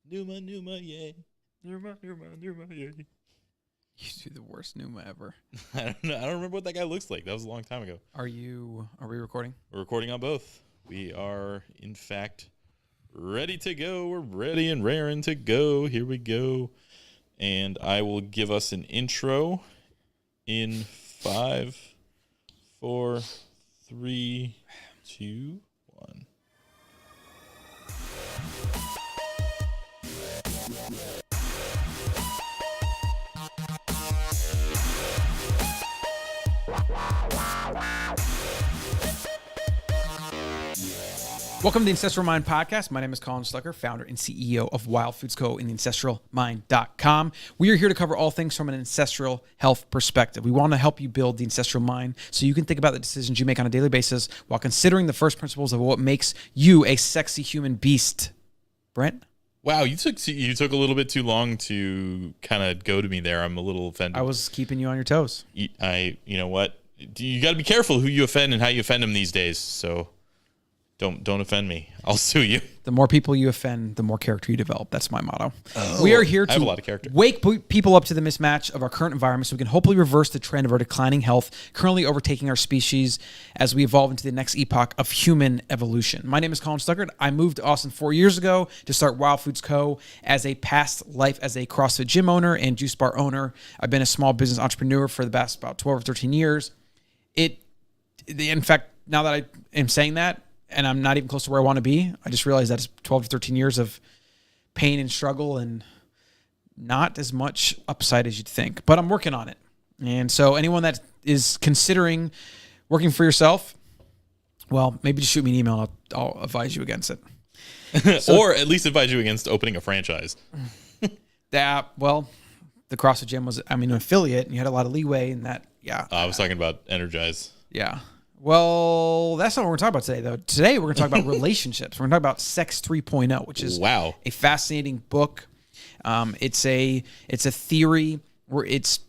Numa, yay. Numa, yay. You do the worst Numa ever. I don't know. I don't remember what that guy looks like. That was a long time ago. Are we recording? We're recording on both. We are, in fact, ready to go. We're ready and raring to go. Here we go. And I will give us an intro in 5, 4, 3, 2, 1. Welcome to the Ancestral Mind Podcast. My name is Colin Stucker, founder and CEO of Wild Foods Co. and ancestralmind.com. We are here to cover all things from an ancestral health perspective. We want to help you build the ancestral mind so you can think about the decisions you make on a daily basis while considering the first principles of what makes you a sexy human beast. Brent? Wow, you took a little bit too long to kind of go to me there. I'm a little offended. I was keeping you on your toes. You know what? You got to be careful who you offend and how you offend them these days. So don't offend me. I'll sue you. The more people you offend, the more character you develop. That's my motto. We are here I have a to lot of character. wake people up to the mismatch of our current environment so we can hopefully reverse the trend of our declining health, currently overtaking our species as we evolve into the next epoch of human evolution. My name is Colin Stuckert. I moved to Austin 4 years ago to start Wild Foods Co. As a past life as a CrossFit gym owner and juice bar owner, I've been a small business entrepreneur for the past about 12 or 13 years. In fact, now that I am saying that, and I'm not even close to where I want to be, I just realized that it's 12 to 13 years of pain and struggle and not as much upside as you'd think. But I'm working on it. And so anyone that is considering working for yourself, well, maybe just shoot me an email and I'll advise you against it. Or at least advise you against opening a franchise. The CrossFit gym was, an affiliate, and you had a lot of leeway in that. Yeah. I was talking about Energize. Yeah. Well, that's not what we're talking about today, though. Today, we're going to talk about relationships. We're going to talk about Sex 3.0, which is a fascinating book. It's a theory where it's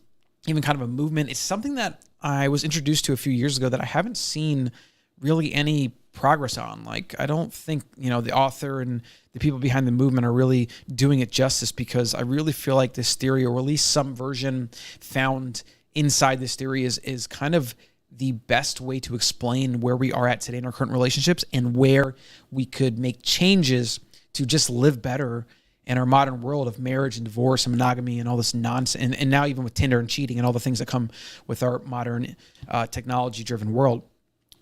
even kind of a movement. It's something that I was introduced to a few years ago that I haven't seen really any progress on. Like, I don't think, the author and the people behind the movement are really doing it justice, because I really feel like this theory, or at least some version found inside this theory, is kind of the best way to explain where we are at today in our current relationships and where we could make changes to just live better in our modern world of marriage and divorce and monogamy and all this nonsense. And now even with Tinder and cheating and all the things that come with our modern technology-driven world.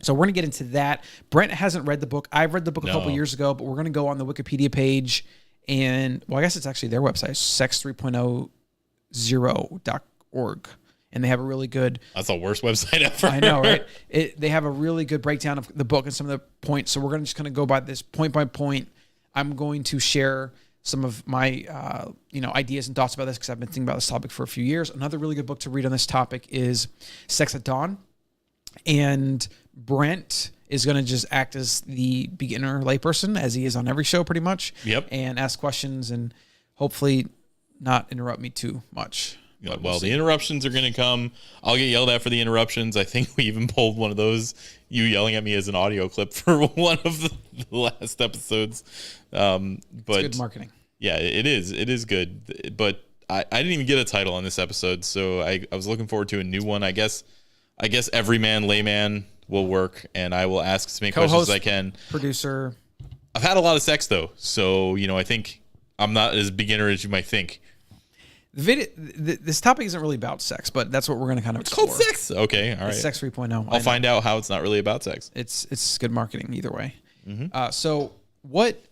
So we're going to get into that. Brent hasn't read the book. I've read the book a couple years ago, but we're going to go on the Wikipedia page and, I guess it's actually their website, sex3.0.org. And they have a really good... That's the worst website ever. I know, right? They have a really good breakdown of the book and some of the points. So we're going to just kind of go by this point by point. I'm going to share some of my ideas and thoughts about this because I've been thinking about this topic for a few years. Another really good book to read on this topic is Sex at Dawn. And Brent is going to just act as the beginner layperson, as he is on every show pretty much. Yep. And ask questions and hopefully not interrupt me too much. Well, the interruptions are going to come. I'll get yelled at for the interruptions. I think we even pulled one of those, you yelling at me as an audio clip for one of the last episodes. But it's good marketing. Yeah, it is. It is good. But I didn't even get a title on this episode, so I was looking forward to a new one. I guess everyman, layman will work, and I will ask as many questions as I can. Producer. I've had a lot of sex, though, so I think I'm not as beginner as you might think. This topic isn't really about sex, but that's what we're going to kind of explore. It's called sex. Okay, all right. It's Sex 3.0. I'll find out how it's not really about sex. It's good marketing either way. Mm-hmm. So what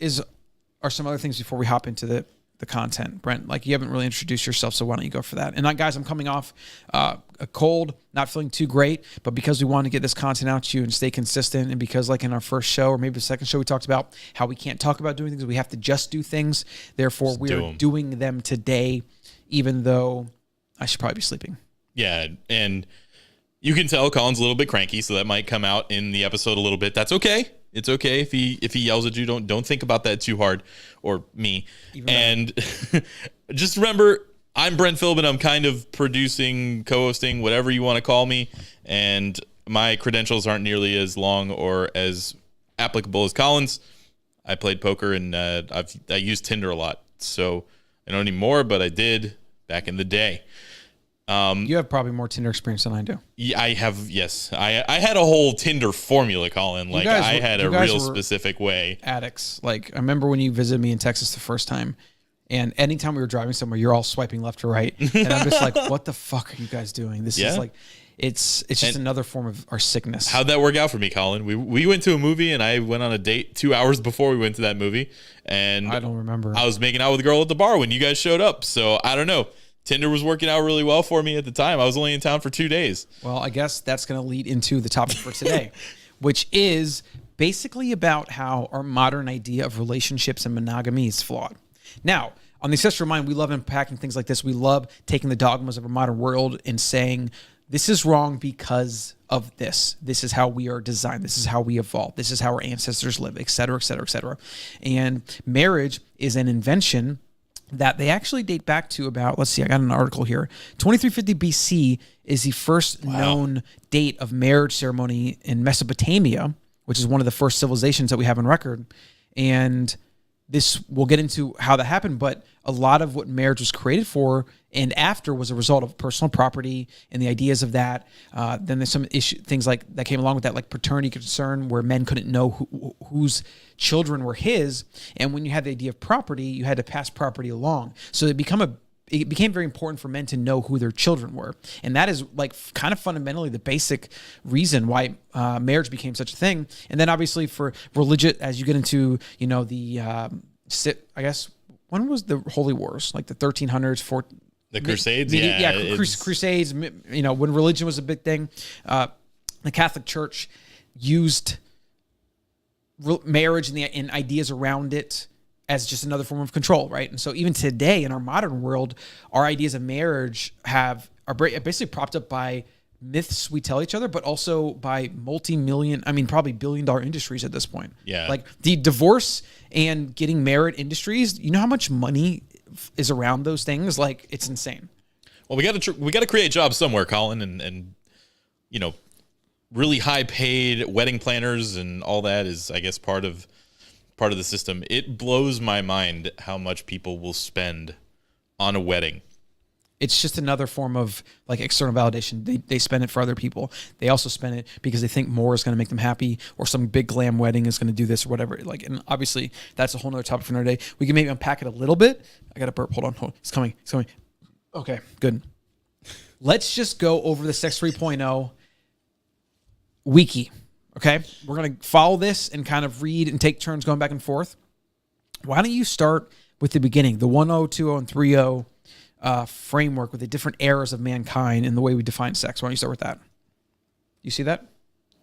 are some other things before we hop into the content? Brent, like, you haven't really introduced yourself, so why don't you go for that? And guys, I'm coming off a cold, not feeling too great, but because we want to get this content out to you and stay consistent, and because like in our first show or maybe the second show, we talked about how we can't talk about doing things, we have to just do things. Therefore, we're doing them today, even though I should probably be sleeping. Yeah, and you can tell Colin's a little bit cranky, so that might come out in the episode a little bit. That's okay. It's okay if he yells at you. Don't think about that too hard, or me. And just remember, I'm Brent Philbin. I'm kind of producing, co-hosting, whatever you want to call me, and my credentials aren't nearly as long or as applicable as Colin's. I played poker and I used Tinder a lot. So I don't anymore, but I did back in the day. You have probably more Tinder experience than I do. Yeah, I have. Yes, I had a whole Tinder formula, Colin. Like I had a real specific way. Addicts. Like I remember when you visited me in Texas the first time, and anytime we were driving somewhere, you're all swiping left to right, and I'm just like, what the fuck are you guys doing? This is like, it's just another form of our sickness. How'd that work out for me, Colin? We went to a movie, and I went on a date 2 hours before we went to that movie, and I don't remember. I was making out with a girl at the bar when you guys showed up. So I don't know. Tinder was working out really well for me at the time. I was only in town for 2 days. Well, I guess that's going to lead into the topic for today, which is basically about how our modern idea of relationships and monogamy is flawed. Now, on the Ancestral Mind, we love unpacking things like this. We love taking the dogmas of a modern world and saying, this is wrong because of this. This is how we are designed. This is how we evolved. This is how our ancestors live, et cetera, et cetera, et cetera. And marriage is an invention that they actually date back to about, let's see, I got an article here. 2350 BC is the first known date of marriage ceremony in Mesopotamia, which is one of the first civilizations that we have on record. And this, we'll get into how that happened, but a lot of what marriage was created for and after was a result of personal property and the ideas of that. Then there's some things like that came along with that, like paternity concern, where men couldn't know whose children were his. And when you had the idea of property, you had to pass property along. So it became very important for men to know who their children were. And that is like kind of fundamentally the basic reason why marriage became such a thing. And then obviously for religion, as you get into, you know, I guess, when was the Holy Wars? Like the 1300s, the Crusades? Crusades, you know, when religion was a big thing. The Catholic Church used marriage and ideas around it as just another form of control, right? And so even today in our modern world, our ideas of marriage are basically propped up by myths we tell each other, but also by probably billion-dollar industries at this point. Yeah. Like the divorce and getting married industries, you know how much money is around those things? Like, it's insane. Well, we got to create jobs somewhere, Colin, and you know, really high-paid wedding planners and all that is, I guess, part of the system. It blows my mind how much people will spend on a wedding. It's just another form of like external validation. They spend it for other people. They also spend it because they think more is going to make them happy, or some big glam wedding is going to do this or whatever. Like, and obviously that's a whole nother topic for another day. We can maybe unpack it a little bit. I got to burp. Hold on. It's coming. Okay, good. Let's just go over the Sex 3.0 wiki. Okay, we're going to follow this and kind of read and take turns going back and forth. Why don't you start with the beginning, the 1.0, 2.0, and 3.0 framework with the different eras of mankind and the way we define sex. Why don't you start with that? You see that?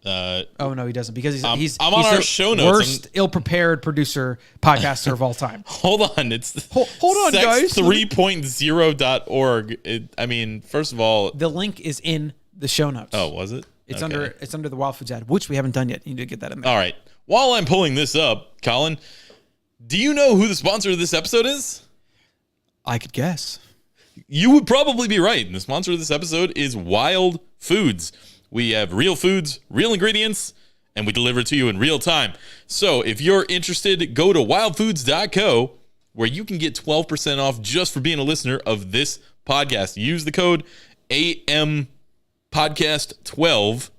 Oh no, he doesn't, because he's on our show notes. Worst ill-prepared producer podcaster of all time. Hold on, it's hold on, guys. Sex3.0.org. I mean, first of all, the link is in the show notes. Oh, was it? It's under the Wild Foods ad, which we haven't done yet. You need to get that in there. All right. While I'm pulling this up, Colin, do you know who the sponsor of this episode is? I could guess. You would probably be right. And the sponsor of this episode is Wild Foods. We have real foods, real ingredients, and we deliver it to you in real time. So if you're interested, go to wildfoods.co, where you can get 12% off just for being a listener of this podcast. Use the code AMPodcast12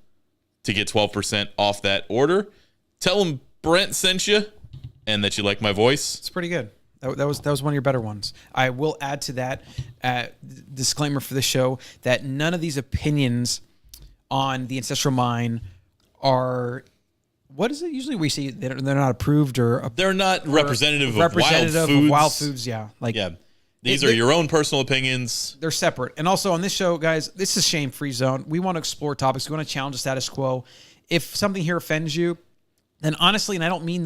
to get 12% off that order. Tell them Brent sent you and that you like my voice. It's pretty good. That was one of your better ones. I will add to that disclaimer for the show that none of these opinions on the Ancestral Mind are, what is it usually we see? They're not approved or they're not representative of Wild Foods. Yeah, these are your own personal opinions. They're separate. And also on this show, guys, this is shame-free zone. We want to explore topics. We want to challenge the status quo. If something here offends you, then honestly, and I don't mean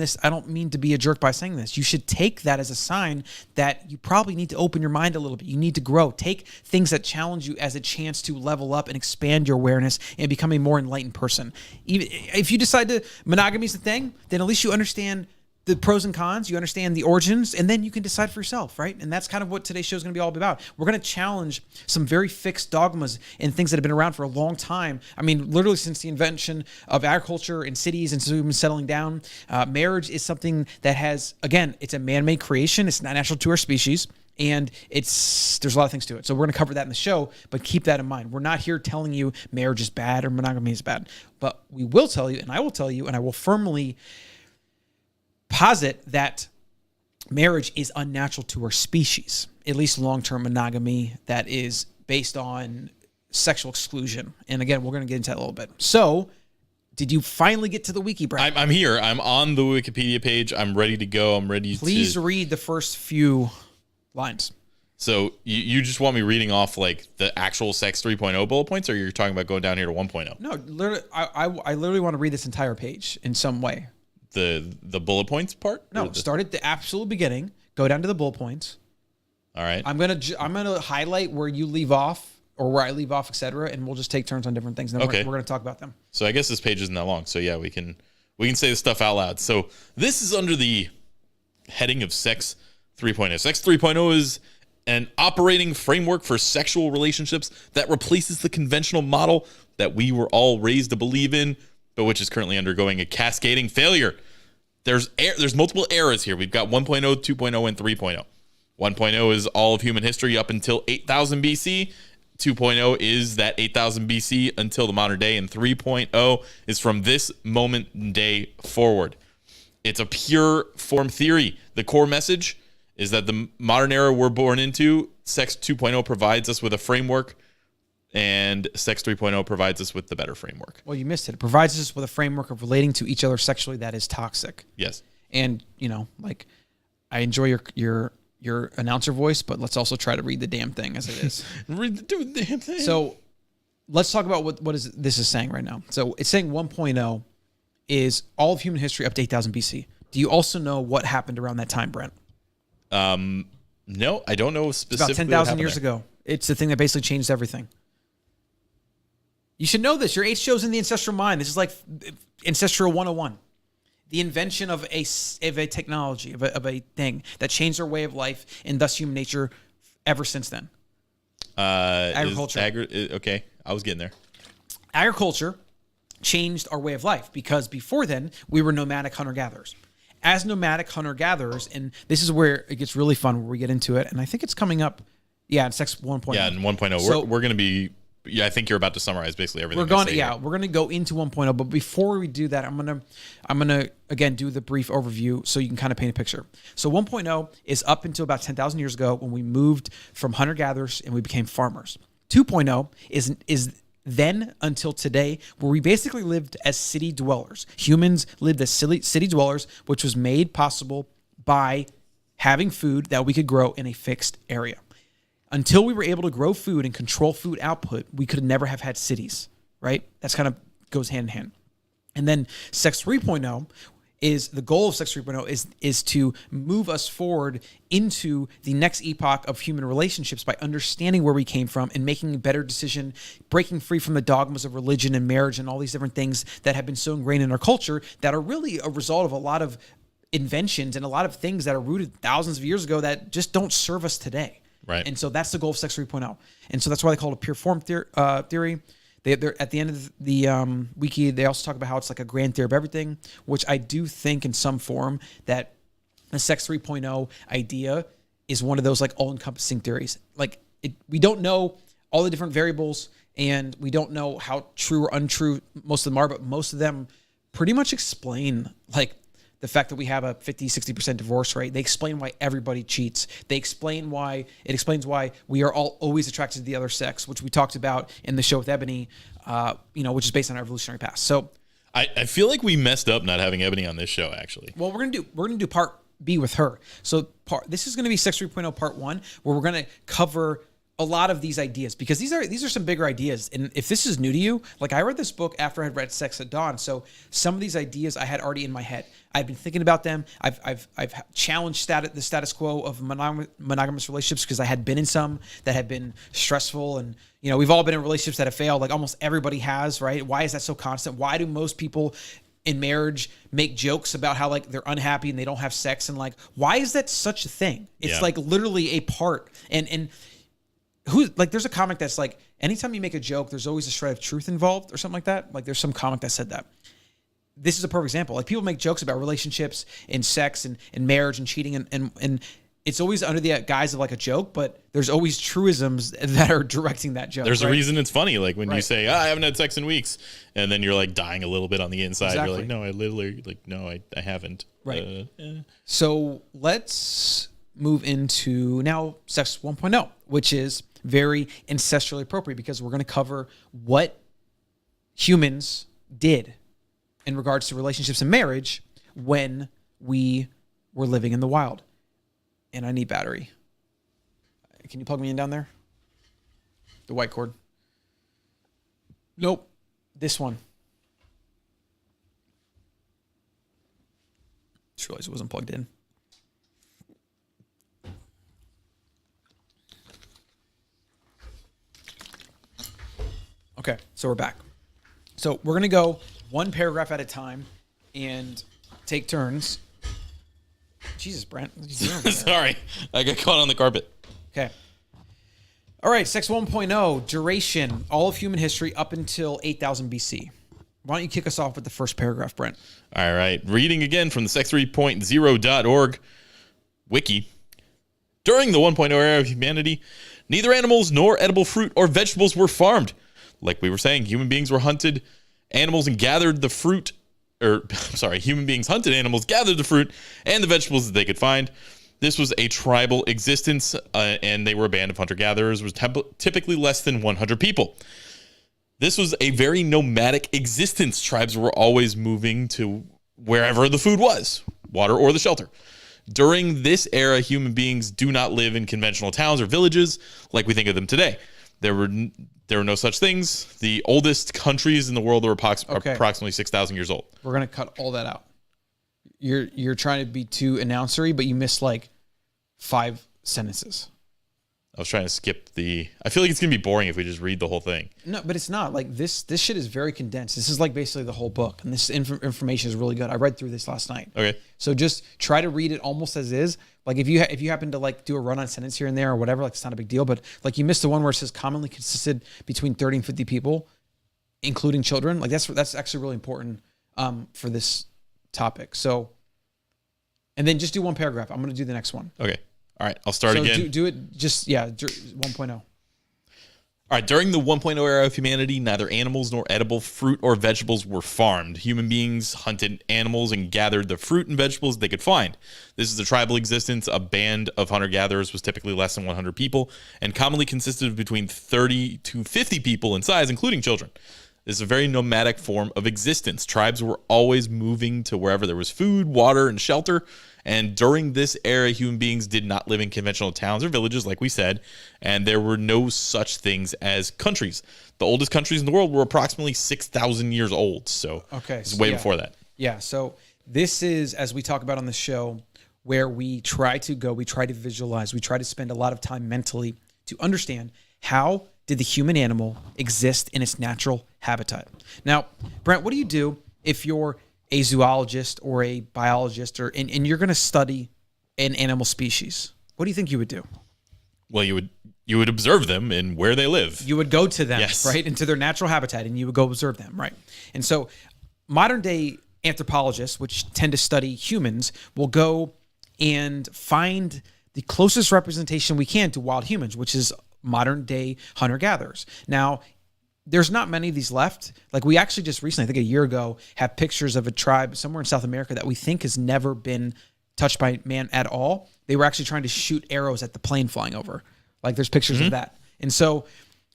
to be a jerk by saying this, you should take that as a sign that you probably need to open your mind a little bit. You need to grow. Take things that challenge you as a chance to level up and expand your awareness and become a more enlightened person. Even if you decide monogamy is the thing, then at least you understand the pros and cons, you understand the origins, and then you can decide for yourself, right? And that's kind of what today's show is going to be all about. We're going to challenge some very fixed dogmas and things that have been around for a long time. I mean, literally since the invention of agriculture in cities and since we've been settling down, marriage is something that has, again, it's a man-made creation. It's not natural to our species. And there's a lot of things to it. So we're going to cover that in the show, but keep that in mind. We're not here telling you marriage is bad or monogamy is bad, but we will tell you, and I will tell you, and I will firmly posit that marriage is unnatural to our species, at least long-term monogamy that is based on sexual exclusion. And again, we're going to get into that a little bit. So did you finally get to the wiki, Brad? I'm here. I'm on the Wikipedia page. I'm ready to go. I'm ready Please read the first few lines. So you just want me reading off like the actual Sex 3.0 bullet points, or you're talking about going down here to 1.0? No, literally, I literally want to read this entire page in some way. The bullet points part? No, start at the absolute beginning. Go down to the bullet points. All right. I'm gonna highlight where you leave off or where I leave off, etc., and we'll just take turns on different things. And then we're gonna talk about them. So I guess this page isn't that long. So yeah, we can say this stuff out loud. So this is under the heading of Sex 3.0. Sex 3.0 is an operating framework for sexual relationships that replaces the conventional model that we were all raised to believe in, but which is currently undergoing a cascading failure. There's multiple eras here. We've got 1.0, 2.0, and 3.0. 1.0 is all of human history up until 8000 BC. 2.0 is that 8000 BC until the modern day, and 3.0 is from this moment and day forward. It's a pure form theory. The core message is that the modern era we're born into, Sex 2.0 provides us with a framework, and Sex 3.0 provides us with the better framework. Well, you missed it. It provides us with a framework of relating to each other sexually that is toxic. Yes. And, like, I enjoy your announcer voice, but let's also try to read the damn thing as it is. Read the damn thing. So let's talk about what this is saying right now. So it's saying 1.0 is all of human history up to 8000 BC. Do you also know what happened around that time, Brent? No, I don't know specifically. It's about 10,000 years ago. It's the thing that basically changed everything. You should know this. Your 8 shows in the Ancestral Mind. This is like Ancestral 101. The invention of a technology, of a thing that changed our way of life and thus human nature ever since then. Agriculture. Okay, I was getting there. Agriculture changed our way of life because before then, we were nomadic hunter-gatherers. As nomadic hunter-gatherers, and this is where it gets really fun, where we get into it, and I think it's coming up, in Sex 1.0. Yeah, in 1.0. So, we're going to be... Yeah, I think you're about to summarize basically everything. We're going to go into 1.0, but before we do that, I'm gonna again do the brief overview so you can kind of paint a picture. So 1.0 is up until about 10,000 years ago when we moved from hunter-gatherers and we became farmers. 2.0 is then until today, where we basically lived as city dwellers. Humans lived as city dwellers, which was made possible by having food that we could grow in a fixed area. Until we were able to grow food and control food output, we could never have had cities, right? That's kind of goes hand in hand. And then Sex 3.0 is the goal of Sex 3.0 is to move us forward into the next epoch of human relationships by understanding where we came from and making a better decision, breaking free from the dogmas of religion and marriage and all these different things that have been so ingrained in our culture that are really a result of a lot of inventions and a lot of things that are rooted thousands of years ago that just don't serve us today. Right. And so that's the goal of Sex 3.0. And so that's why they call it a pure form theory. They're at the end of the wiki, they also talk about how it's like a grand theory of everything, which I do think in some form that the Sex 3.0 idea is one of those like all-encompassing theories. Like we don't know all the different variables and we don't know how true or untrue most of them are, but most of them pretty much explain like the fact that we have a 50-60% divorce rate. They explain why everybody cheats. It explains why we are all always attracted to the other sex, which we talked about in the show with Ebony, which is based on our evolutionary past. So I feel like we messed up not having Ebony on this show, actually. Well, we're gonna do part B with her. So this is gonna be Sex 3.0 part 1, where we're gonna cover a lot of these ideas because these are some bigger ideas. And if this is new to you, like I read this book after I had read Sex at Dawn, so some of these ideas I had already in my head. I've been thinking about them. I've challenged the status quo of monogamous relationships because I had been in some that had been stressful, and we've all been in relationships that have failed. Like almost everybody has, right? Why is that so constant? Why do most people in marriage make jokes about how like they're unhappy and they don't have sex, and like, why is that such a thing? It's like literally a part. And who, like, there's a comic that's like, anytime you make a joke, there's always a shred of truth involved or something like that. Like there's some comic that said that. This is a perfect example. Like people make jokes about relationships and sex and marriage and cheating and it's always under the guise of like a joke, but there's always truisms that are directing that joke. There's a reason it's funny. Like when you say, I haven't had sex in weeks, and then you're like dying a little bit on the inside. Exactly. You're like, no, I literally, like, no, I haven't. Right. So let's move into now sex 1.0, which is very ancestrally appropriate because we're going to cover what humans did in regards to relationships and marriage when we were living in the wild. And I need battery. Can you plug me in down there? The white cord. Nope. This one. Just realized it wasn't plugged in. Okay, so we're back. So we're going to go one paragraph at a time and take turns. Jesus, Brent. What are you doing over there? Sorry, I got caught on the carpet. Okay. All right, Sex 1.0, duration, all of human history up until 8,000 BC. Why don't you kick us off with the first paragraph, Brent? All right, reading again from the sex3.0.org wiki. During the 1.0 era of humanity, neither animals nor edible fruit or vegetables were farmed. Like we were saying, human beings were hunted animals and gathered the fruit. Human beings hunted animals, gathered the fruit and the vegetables that they could find. This was a tribal existence, and they were a band of hunter-gatherers, was typically less than 100 people. This was a very nomadic existence. Tribes were always moving to wherever the food was, water or the shelter. During this era, human beings do not live in conventional towns or villages like we think of them today. There were no such things. The oldest countries in the world are approximately 6,000 years old. We're going to cut all that out. You're trying to be too announcery, but you missed like 5 sentences. I was trying to skip I feel like it's going to be boring if we just read the whole thing. No, but it's not. Like this shit is very condensed. This is like basically the whole book, and this information is really good. I read through this last night. Okay. So just try to read it almost as is. Like if you happen to like do a run-on sentence here and there or whatever, like it's not a big deal. But like you missed the one where it says commonly consisted between 30 and 50 people, including children. Like that's actually really important for this topic. So, and then just do one paragraph. I'm going to do the next one. Okay. All right, I'll start again. Do it just, 1.0. All right, during the 1.0 era of humanity, neither animals nor edible fruit or vegetables were farmed. Human beings hunted animals and gathered the fruit and vegetables they could find. This is a tribal existence. A band of hunter-gatherers was typically less than 100 people and commonly consisted of between 30 to 50 people in size, including children. This is a very nomadic form of existence. Tribes were always moving to wherever there was food, water, and shelter. And during this era, human beings did not live in conventional towns or villages, like we said, and there were no such things as countries. The oldest countries in the world were approximately 6,000 years old. So it's way before that. Yeah. So this is, as we talk about on the show, where we try to visualize, we try to spend a lot of time mentally to understand how did the human animal exist in its natural habitat. Now, Brent, what do you do if you're a zoologist or a biologist and you're going to study an animal species? What do you think you would do? Well, you would observe them and where they live. You would go to them, yes, right, into their natural habitat, and you would go observe them, right? And so modern day anthropologists, which tend to study humans, will go and find the closest representation we can to wild humans, which is modern day hunter-gatherers. Now, there's not many of these left. Like we actually just recently, I think a year ago, have pictures of a tribe somewhere in South America that we think has never been touched by man at all. They were actually trying to shoot arrows at the plane flying over. Like there's pictures of that. And so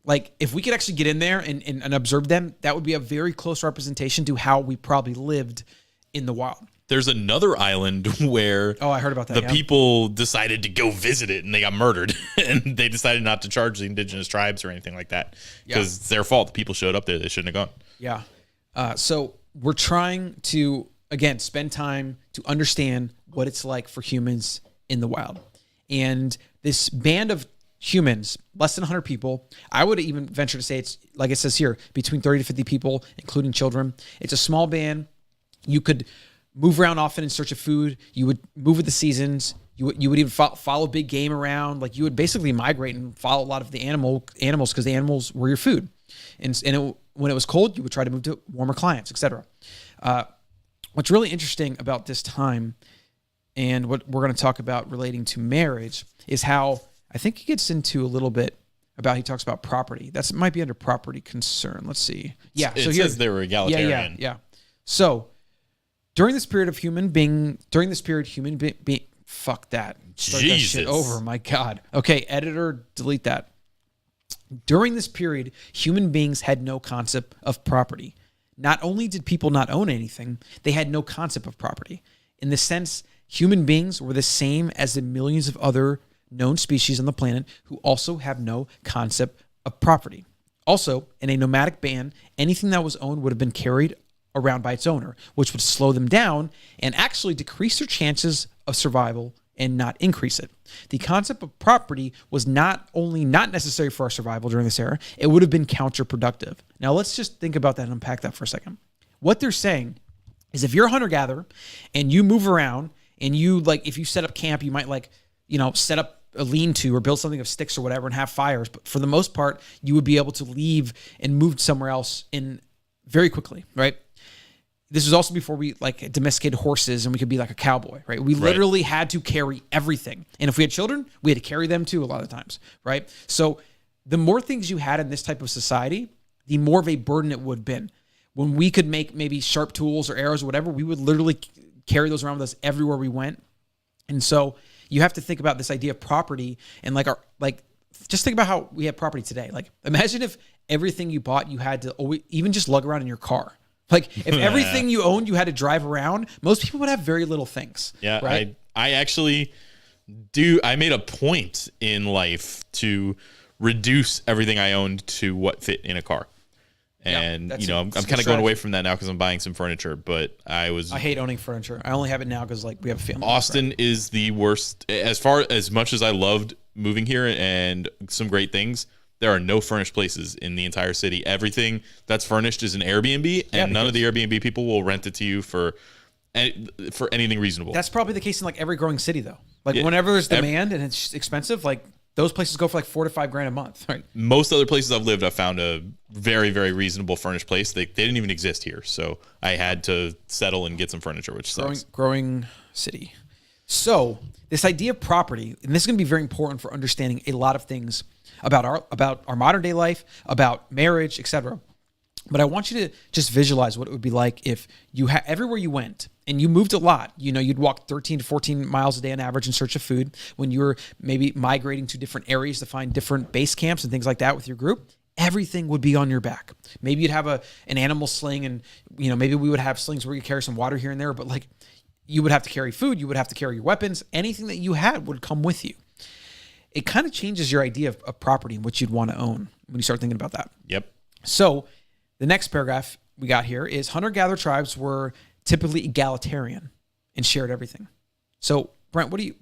like if we could actually get in there and observe them, that would be a very close representation to how we probably lived in the wild. There's another island where I heard about that. The people decided to go visit it and they got murdered and they decided not to charge the indigenous tribes or anything like that because it's their fault. The people showed up there. They shouldn't have gone. Yeah. So we're trying to, again, spend time to understand what it's like for humans in the wild. And this band of humans, less than 100 people, I would even venture to say it's, like it says here, between 30 to 50 people, including children. It's a small band. You could move around often in search of food. You would move with the seasons. You would even follow big game around. Like you would basically migrate and follow a lot of the animals because the animals were your food. When it was cold, you would try to move to warmer climates, etc. What's really interesting about this time, and what we're going to talk about relating to marriage, is how I think he gets into a little bit about, he talks about property. That might be under property concern. Let's see. Yeah. It says they were egalitarian. Yeah. So during this period, human being, fuck that. Start that shit over. My God. Okay. Editor, delete that. During this period, human beings had no concept of property. Not only did people not own anything, they had no concept of property. In the sense, human beings were the same as the millions of other known species on the planet who also have no concept of property. Also, in a nomadic band, anything that was owned would have been carried around by its owner, which would slow them down and actually decrease their chances of survival and not increase it. The concept of property was not only not necessary for our survival during this era, it would have been counterproductive. Now let's just think about that and unpack that for a second. What they're saying is if you're a hunter-gatherer and you move around and you, like, if you set up camp, you might, like, you know, set up a lean-to or build something of sticks or whatever and have fires. But for the most part, you would be able to leave and move somewhere else in very quickly, right? This was also before we, like, domesticated horses and we could be like a cowboy, right? We literally had to carry everything. And if we had children, we had to carry them too a lot of times, right? So the more things you had in this type of society, the more of a burden it would have been. When we could make maybe sharp tools or arrows or whatever, we would literally carry those around with us everywhere we went. And so you have to think about this idea of property and just think about how we have property today. Like, imagine if everything you bought, you had to always, even just lug around in your car. Like, if everything you owned, you had to drive around, most people would have very little things. Yeah, right? I actually do. I made a point in life to reduce everything I owned to what fit in a car. And, you know, I'm kind of going away from that now because I'm buying some furniture, but I hate owning furniture. I only have it now because, like, we have a family. Austin is the worst. As much as I loved moving here and some great things, there are no furnished places in the entire city. Everything that's furnished is an Airbnb, and none of the Airbnb people will rent it to you for anything reasonable. That's probably the case in, like, every growing city, though. Like, whenever there's demand and it's expensive, like, those places go for like $4 to $5 grand a month. Right. Most other places I've lived, I've found a very, very reasonable furnished place. They didn't even exist here, so I had to settle and get some furniture, which sucks. Growing city. So this idea of property, and this is going to be very important for understanding a lot of things about our modern day life, about marriage, etc. But I want you to just visualize what it would be like if you had everywhere you went and you moved a lot. You know, you'd walk 13 to 14 miles a day on average in search of food. When you were maybe migrating to different areas to find different base camps and things like that with your group, everything would be on your back. Maybe you'd have an animal sling, and, you know, maybe we would have slings where you carry some water here and there, but, like, you would have to carry food, you would have to carry your weapons, anything that you had would come with you. It kind of changes your idea of property and what you'd want to own when you start thinking about that. Yep. So the next paragraph we got here is hunter-gatherer tribes were typically egalitarian and shared everything. So, Brent, do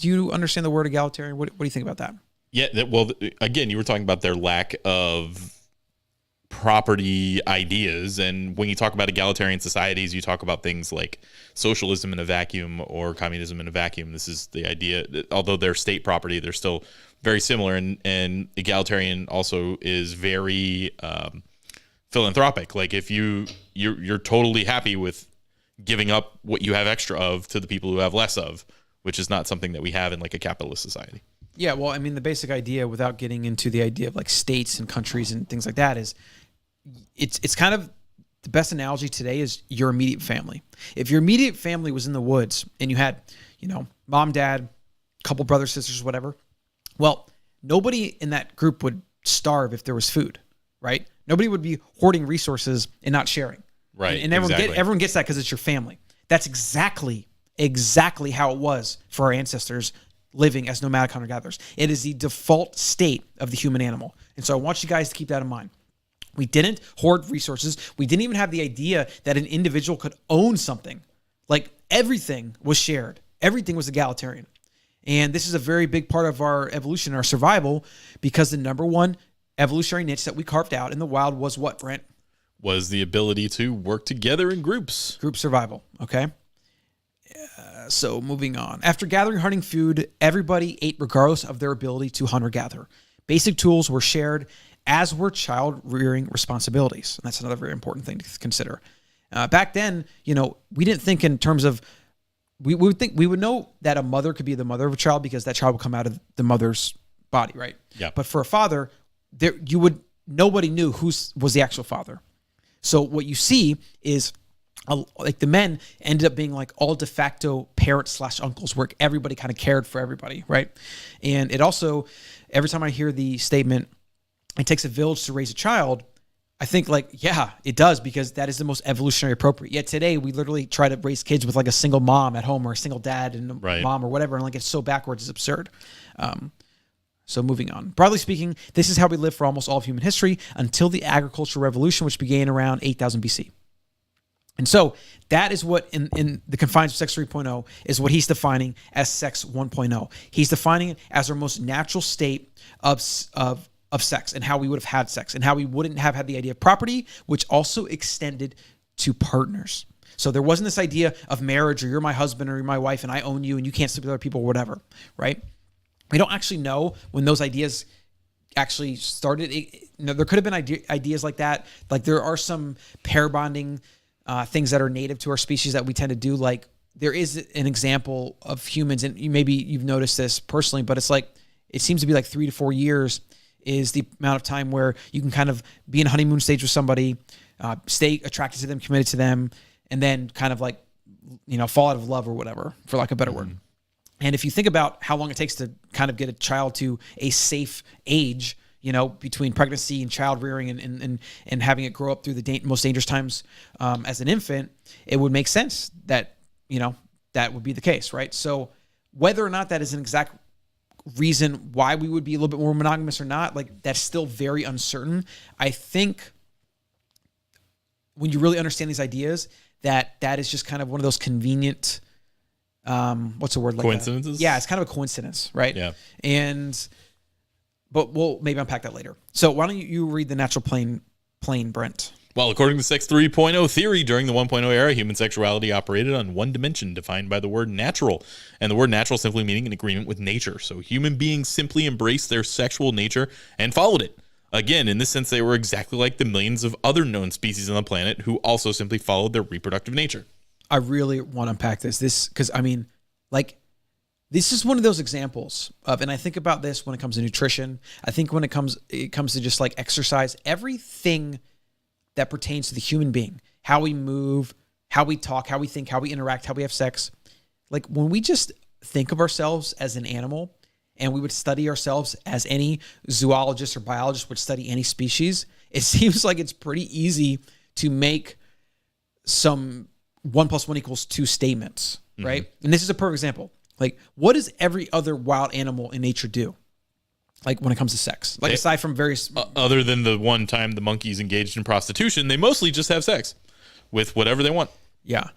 you understand the word egalitarian? What do you think about that? Yeah, well, again, you were talking about their lack of property ideas, and when you talk about egalitarian societies, you talk about things like socialism in a vacuum or communism in a vacuum. This is the idea that although they're state property, they're still very similar, and egalitarian also is very philanthropic. Like, if you're totally happy with giving up what you have extra of to the people who have less of, which is not something that we have in, like, a capitalist society. Yeah, well, I mean, the basic idea, without getting into the idea of, like, states and countries and things like that, is it's kind of the best analogy today is your immediate family. If your immediate family was in the woods and you had, you know, mom, dad, couple brothers, sisters, whatever, well, nobody in that group would starve if there was food, right? Nobody would be hoarding resources and not sharing. Right. And everyone gets that because it's your family. That's exactly how it was for our ancestors living as nomadic hunter-gatherers. It is the default state of the human animal. And so I want you guys to keep that in mind. We didn't hoard resources. We didn't even have the idea that an individual could own something. Like, everything was shared. Everything was egalitarian. And this is a very big part of our evolution, our survival, because the number one evolutionary niche that we carved out in the wild was what, Brent? was the ability to work together in groups. Group survival. Okay. So moving on. After gathering hunting food, everybody ate regardless of their ability to hunt or gather. Basic tools were shared, as were child rearing responsibilities. And that's another very important thing to consider. Back then, we didn't think in terms of, we would know that a mother could be the mother of a child because that child would come out of the mother's body, right? Yeah. But for a father, nobody knew who was the actual father. So what you see is like the men ended up being like all de facto parents / uncles, where everybody kind of cared for everybody, right? And it also, every time I hear the statement, it takes a village to raise a child, I think like, yeah, it does, because that is the most evolutionary appropriate. Yet today we literally try to raise kids with like a single mom at home or a single dad and a mom or whatever. And like, it's so backwards, it's absurd. So moving on. Broadly speaking, this is how we lived for almost all of human history until the agricultural revolution, which began around 8000 BC. And so that is what in the confines of Sex 3.0 is what he's defining as Sex 1.0. He's defining it as our most natural state of sex and how we would have had sex and how we wouldn't have had the idea of property, which also extended to partners. So there wasn't this idea of marriage or you're my husband or you're my wife and I own you and you can't sleep with other people or whatever, right? We don't actually know when those ideas actually started. There could have been ideas like that. Like there are some pair bonding things that are native to our species that we tend to do. Like there is an example of humans, and maybe you've noticed this personally, but it's like, it seems to be like 3 to 4 years is the amount of time where you can kind of be in a honeymoon stage with somebody, stay attracted to them, committed to them, and then kind of like, fall out of love or whatever, for lack of a better word. And if you think about how long it takes to kind of get a child to a safe age, between pregnancy and child rearing and having it grow up through the most dangerous times as an infant, it would make sense that, that would be the case, right? So whether or not that is an exact reason why we would be a little bit more monogamous or not, like that's still very uncertain. I think when you really understand these ideas, that is just kind of one of those convenient, what's the word? Like coincidences? Yeah, it's kind of a coincidence, right? Yeah. But we'll maybe unpack that later. So why don't you read the natural plane, Brent? Well, according to Sex 3.0 theory, during the 1.0 era, human sexuality operated on one dimension defined by the word natural, and the word natural simply meaning an agreement with nature. So human beings simply embraced their sexual nature and followed it. Again, in this sense, they were exactly like the millions of other known species on the planet who also simply followed their reproductive nature. I really want to unpack this because this is one of those examples of, and I think about this when it comes to nutrition. I think when it comes to just like exercise, everything that pertains to the human being, how we move, how we talk, how we think, how we interact, how we have sex. Like when we just think of ourselves as an animal and we would study ourselves as any zoologist or biologist would study any species, it seems like it's pretty easy to make some 1 + 1 = 2 statements, right? Mm-hmm. And this is a perfect example. Like, what does every other wild animal in nature do? Like when it comes to sex, like aside from various, other than the one time the monkeys engaged in prostitution, they mostly just have sex with whatever they want. Yeah.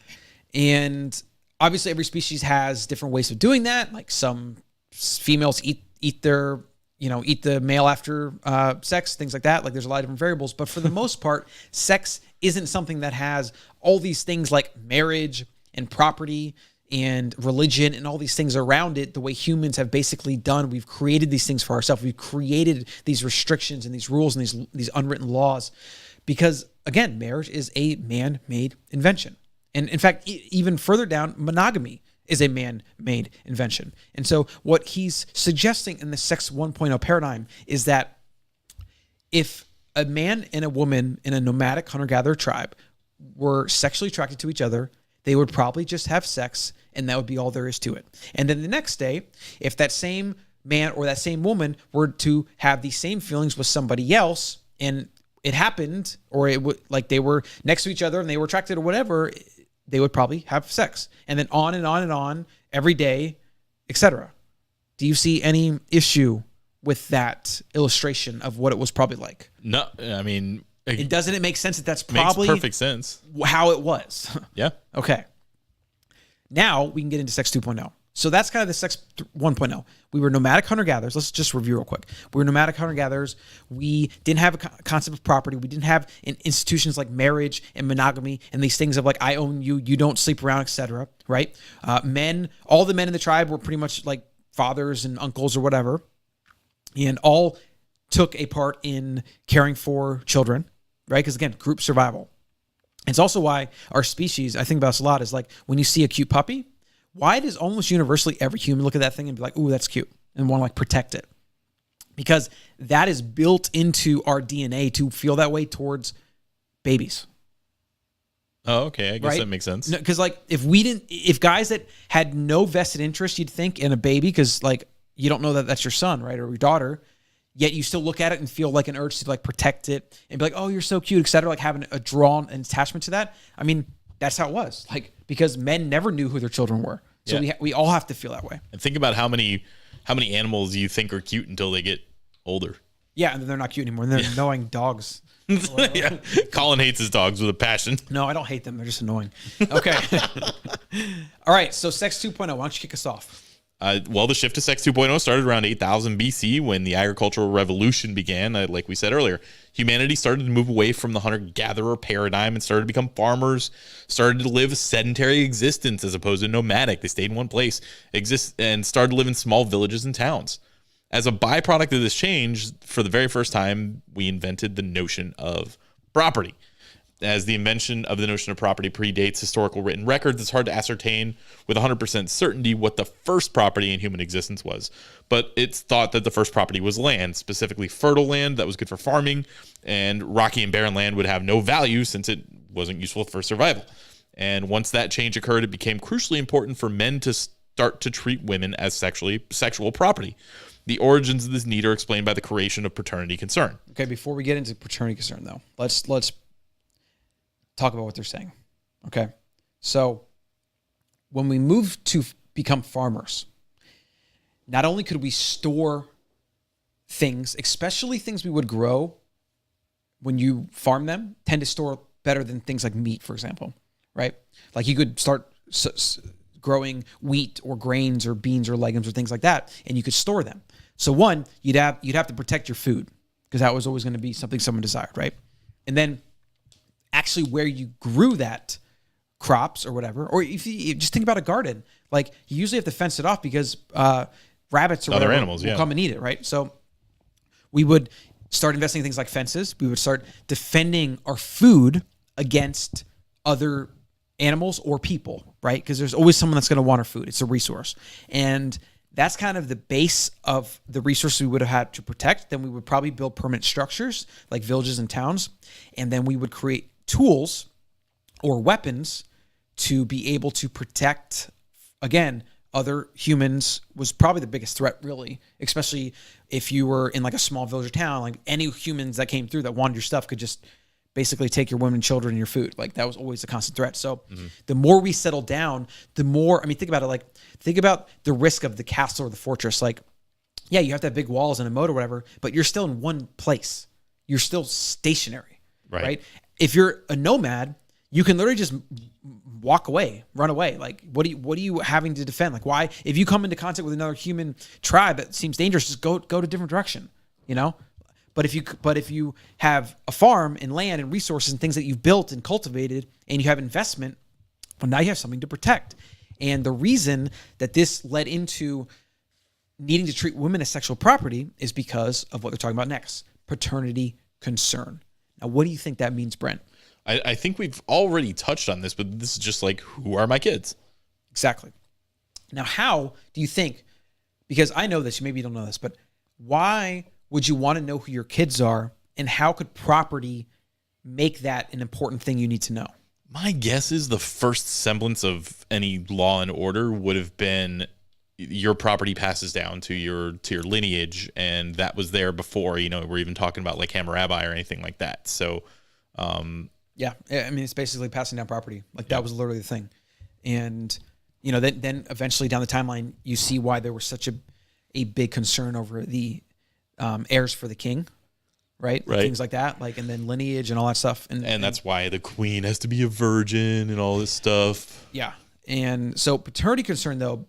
And obviously every species has different ways of doing that. Like some females eat their, eat the male after sex, things like that. Like there's a lot of different variables, but for the most part, sex isn't something that has all these things like marriage and property and religion and all these things around it the way humans have basically done. We've created these things for ourselves. We've created these restrictions and these rules and these unwritten laws because, again, marriage is a man-made invention. And in fact, even further down, monogamy is a man-made invention. And so what he's suggesting in the Sex 1.0 paradigm is that if a man and a woman in a nomadic hunter-gatherer tribe were sexually attracted to each other, they would probably just have sex, and that would be all there is to it. And then the next day, if that same man or that same woman were to have the same feelings with somebody else, and it happened, or it would like they were next to each other and they were attracted or whatever, they would probably have sex. And then on and on and on every day, etc. Do you see any issue with that illustration of what it was probably like? No, I mean, doesn't it make sense that that's probably makes perfect sense how it was? Yeah. Okay. Now we can get into Sex 2.0. So that's kind of the sex 1.0. We were nomadic hunter-gatherers. Let's just review real quick. We were nomadic hunter-gatherers. We didn't have a concept of property. We didn't have institutions like marriage and monogamy and these things of like, I own you, you don't sleep around, etc. Right? All the men in the tribe were pretty much like fathers and uncles or whatever, and all took a part in caring for children, right? Because again, group survival. It's also why our species, I think about this a lot, is like when you see a cute puppy, why does almost universally every human look at that thing and be like, ooh, that's cute, and want to like protect it? Because that is built into our DNA to feel that way towards babies. Oh, okay. I guess that makes sense. Because like if guys that had no vested interest, you'd think, in a baby, because like you don't know that that's your son, right, or your daughter, yet you still look at it and feel like an urge to like protect it and be like, oh, you're so cute, etc. Like having a drawn attachment to that. I mean, that's how it was. Like, because men never knew who their children were. So we all have to feel that way. And think about how many animals you think are cute until they get older. Yeah, and then they're not cute anymore. And they're annoying dogs. Yeah. Colin hates his dogs with a passion. No, I don't hate them. They're just annoying. Okay. All right. So Sex 2.0. Why don't you kick us off? Well, the shift to Sex 2.0 started around 8000 BC when the agricultural revolution began. Like we said earlier, humanity started to move away from the hunter-gatherer paradigm and started to become farmers, started to live a sedentary existence as opposed to nomadic. They stayed in one place, and started to live in small villages and towns. As a byproduct of this change, for the very first time, we invented the notion of property. As the invention of the notion of property predates historical written records, it's hard to ascertain with 100% certainty what the first property in human existence was. But it's thought that the first property was land, specifically fertile land that was good for farming, and rocky and barren land would have no value since it wasn't useful for survival. And once that change occurred, it became crucially important for men to start to treat women as sexual property. The origins of this need are explained by the creation of paternity concern. Okay, before we get into paternity concern, though, let's talk about what they're saying. Okay. So when we moved to become farmers, not only could we store things, especially things we would grow when you farm them, tend to store better than things like meat, for example, right? Like you could start growing wheat or grains or beans or legumes or things like that, and you could store them. So one, you'd have to protect your food, because that was always going to be something someone desired, right? And then actually where you grew that crops or whatever, or if you just think about a garden, like you usually have to fence it off because rabbits or other whatever animals will come and eat it, right? So we would start investing in things like fences. We would start defending our food against other animals or people, right? Because there's always someone that's going to want our food. It's a resource. And that's kind of the base of the resources we would have had to protect. Then we would probably build permanent structures like villages and towns. And then we would create tools or weapons to be able to protect, again, other humans was probably the biggest threat, really, especially if you were in like a small village or town. Like any humans that came through that wanted your stuff could just basically take your women and children and your food. Like that was always a constant threat. So the more we settle down, the more, I mean, think about it. Like think about the risk of the castle or the fortress. Like, yeah, you have to have big walls and a moat or whatever, but you're still in one place. You're still stationary, right? If you're a nomad, you can literally just walk away, run away. Like, what are you having to defend? Like, why? If you come into contact with another human tribe that seems dangerous, just go to a different direction, you know? But if you have a farm and land and resources and things that you've built and cultivated and you have investment, well, now you have something to protect. And the reason that this led into needing to treat women as sexual property is because of what they're talking about next, paternity concern. Now, what do you think that means, Brent? I think we've already touched on this, but this is just like, who are my kids? Exactly. Now, how do you think, because I know this, maybe you don't know this, but why would you want to know who your kids are, and how could property make that an important thing you need to know? My guess is the first semblance of any law and order would have been your property passes down to your lineage, and that was there before, we're even talking about like Hammurabi or anything like that. So, yeah, I mean, it's basically passing down property. Like that was literally the thing. And, then eventually down the timeline, you see why there was such a big concern over the heirs for the king, right? Things like that, like, and then lineage and all that stuff. And that's why the queen has to be a virgin and all this stuff. Yeah. And so paternity concern, though,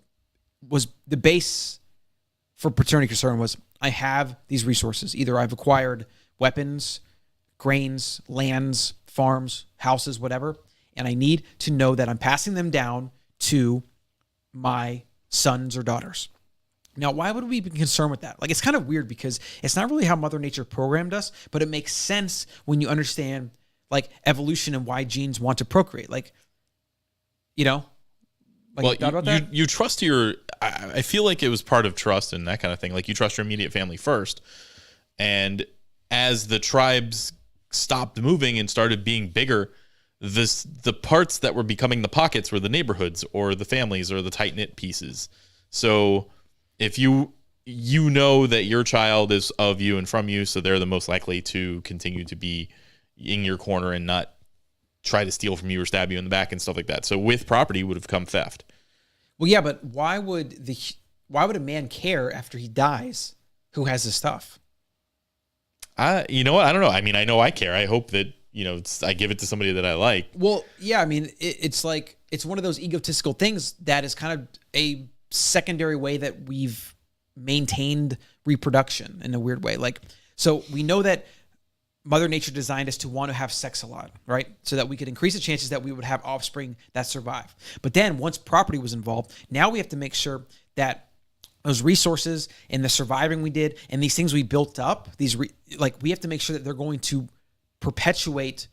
was the base for paternity concern was I have these resources. Either I've acquired weapons, grains, lands, farms, houses, whatever, and I need to know that I'm passing them down to my sons or daughters. Now, why would we be concerned with that? Like, it's kind of weird because it's not really how Mother Nature programmed us, but it makes sense when you understand like evolution and why genes want to procreate. Like, you know, like, well, you thought about that? You trust your, I feel like it was part of trust and that kind of thing. Like, you trust your immediate family first. And as the tribes stopped moving and started being bigger, the parts that were becoming the pockets were the neighborhoods or the families or the tight-knit pieces. So if you know that your child is of you and from you, so they're the most likely to continue to be in your corner and not try to steal from you or stab you in the back and stuff like that. So with property would have come theft. Well, yeah, but why would a man care after he dies who has his stuff? You know what? I don't know. I mean, I know I care. I hope that, I give it to somebody that I like. Well, yeah, I mean, it's like, it's one of those egotistical things that is kind of a secondary way that we've maintained reproduction in a weird way. Like, so we know that Mother Nature designed us to want to have sex a lot, right? So that we could increase the chances that we would have offspring that survive. But then once property was involved, now we have to make sure that those resources and the surviving we did and these things we built up, we have to make sure that they're going to perpetuate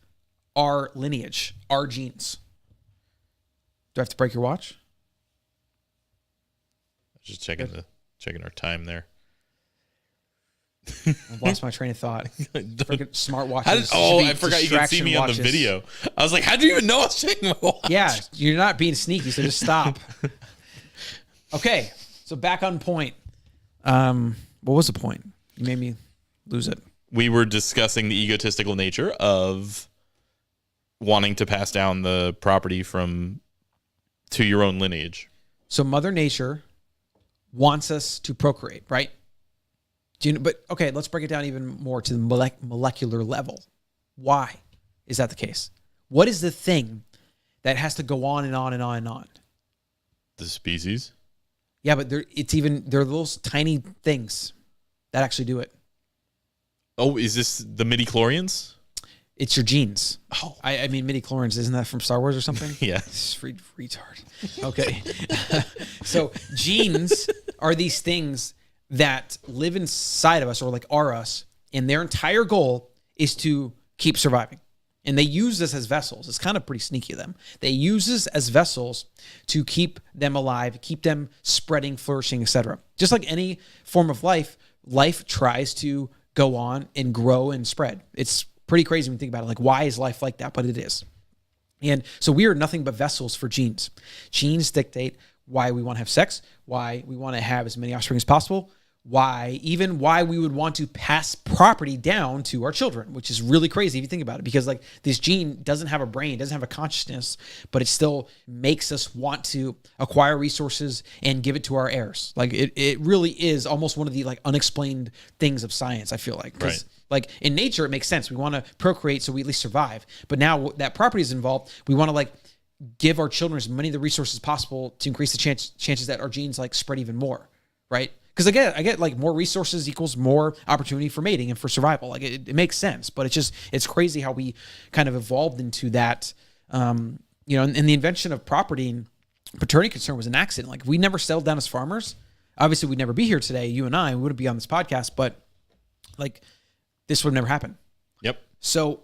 our lineage, our genes. Do I have to break your watch? Just checking our time there. I've lost my train of thought. Freaking smart watches. I forgot you could see me on the video. I was like, how do you even know I was checking my watch? Yeah, you're not being sneaky, so just stop. Okay, so back on point. What was the point? You made me lose it. We were discussing the egotistical nature of wanting to pass down the property to your own lineage. So Mother Nature wants us to procreate, right? But okay, let's break it down even more to the molecular level. Why is that the case? What is the thing that has to go on and on and on and on? The species. Yeah, but there are little tiny things that actually do it. Oh, is this the midichlorians? It's your genes. Oh, I mean, midichlorians, isn't that from Star Wars or something? Yeah. Retard. Okay. So genes are these things that live inside of us or like are us, and their entire goal is to keep surviving. And they use this as vessels. It's kind of pretty sneaky of them. They use this as vessels to keep them alive, keep them spreading, flourishing, etc. Just like any form of life tries to go on and grow and spread. It's pretty crazy when you think about it. Like, why is life like that? But it is. And so we are nothing but vessels for genes. Genes dictate why we want to have sex, why we want to have as many offspring as possible, why we would want to pass property down to our children, which is really crazy if you think about it, because like this gene doesn't have a brain, doesn't have a consciousness, but it still makes us want to acquire resources and give it to our heirs. Like it really is almost one of the like unexplained things of science, I feel like. Right. Like in nature, it makes sense. We want to procreate so we at least survive. But now that property is involved, we want to like give our children as many of the resources possible to increase the chances that our genes like spread even more, right? Because I get like more resources equals more opportunity for mating and for survival. Like it makes sense, but it's crazy how we kind of evolved into that. And the invention of property and paternity concern was an accident. Like we never settled down as farmers. Obviously, we'd never be here today. You and I wouldn't be on this podcast, but like this would never happen. Yep. So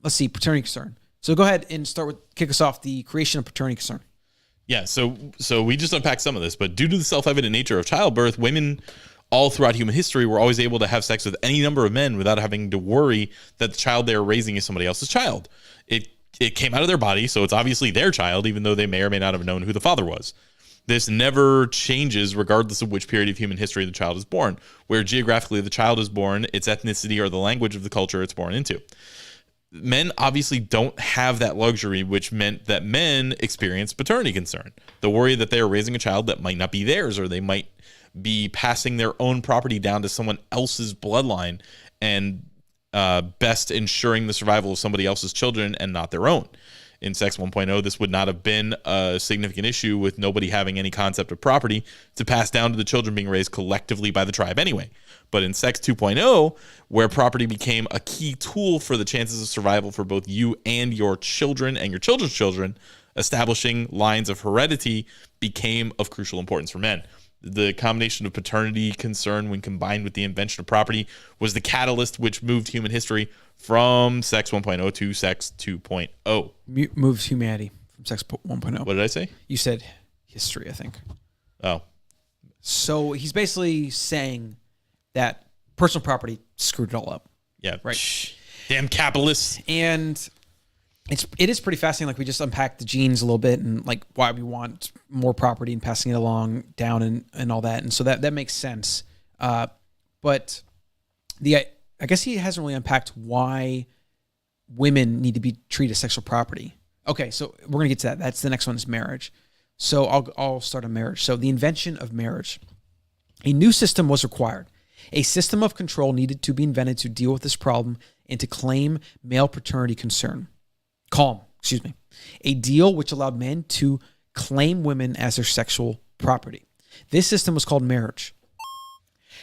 let's see, paternity concern. So go ahead and kick us off the creation of paternity concern. Yeah, so we just unpacked some of this, but due to the self-evident nature of childbirth, women all throughout human history were always able to have sex with any number of men without having to worry that the child they are raising is somebody else's child. It came out of their body, so it's obviously their child, even though they may or may not have known who the father was. This never changes regardless of which period of human history the child is born. Where geographically the child is born, its ethnicity or the language of the culture it's born into. Men obviously don't have that luxury, which meant that men experience paternity concern. The worry that they are raising a child that might not be theirs, or they might be passing their own property down to someone else's bloodline and best ensuring the survival of somebody else's children and not their own. in Sex 1.0, this would not have been a significant issue with nobody having any concept of property to pass down to the children being raised collectively by the tribe anyway. But in Sex 2.0, where property became a key tool for the chances of survival for both you and your children and your children's children, establishing lines of heredity became of crucial importance for men. The combination of paternity concern when combined with the invention of property was the catalyst which moved human history from Sex 1.0 to Sex 2.0. Moves humanity from Sex 1.0. What did I say? You said history, I think. Oh. So he's basically saying that personal property screwed it all up. Yeah. Right. Damn capitalists. And it is pretty fascinating. Like, we just unpacked the genes a little bit and like why we want more property and passing it along down and all that. And so that makes sense. But I guess he hasn't really unpacked why women need to be treated as sexual property. Okay, so we're gonna get to that. That's the next one, is marriage. So I'll start on marriage. So the invention of marriage. A new system was required. A system of control needed to be invented to deal with this problem and to claim male paternity calm. A deal which allowed men to claim women as their sexual property. This system was called marriage.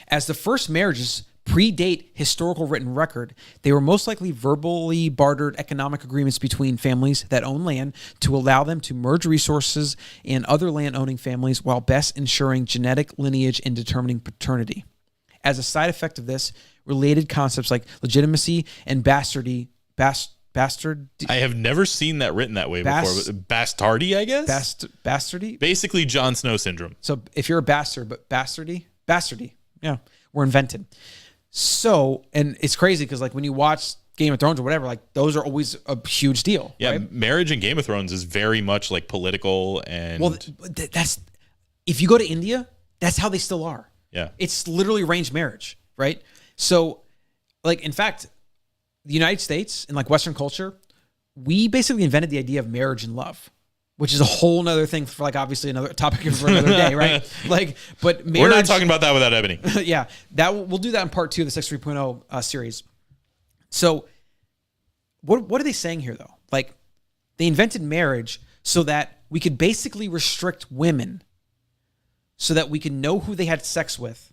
As the first marriages predate historical written record, they were most likely verbally bartered economic agreements between families that own land to allow them to merge resources and other land-owning families while best ensuring genetic lineage and determining paternity. As a side effect of this, related concepts like legitimacy and bastardy. I have never seen that written that way before. Bastardy, I guess? Bastardy? Basically Jon Snow syndrome. So if you're a bastard, but bastardy, yeah, were invented. So, and it's crazy because like when you watch Game of Thrones or whatever, like those are always a huge deal. Yeah, right? Marriage in Game of Thrones is very much like political and... Well, that's... If you go to India, that's how they still are. Yeah. It's literally arranged marriage, right? So, like, in fact, the United States and like Western culture, we basically invented the idea of marriage and love, which is a whole nother thing for like obviously another topic for another day, right? Like, but marriage, we're not talking about that without Ebony. Yeah, we'll do that in part 2 of the Sex 3.0 series. So, what are they saying here though? Like, they invented marriage so that we could basically restrict women, so that we can know who they had sex with.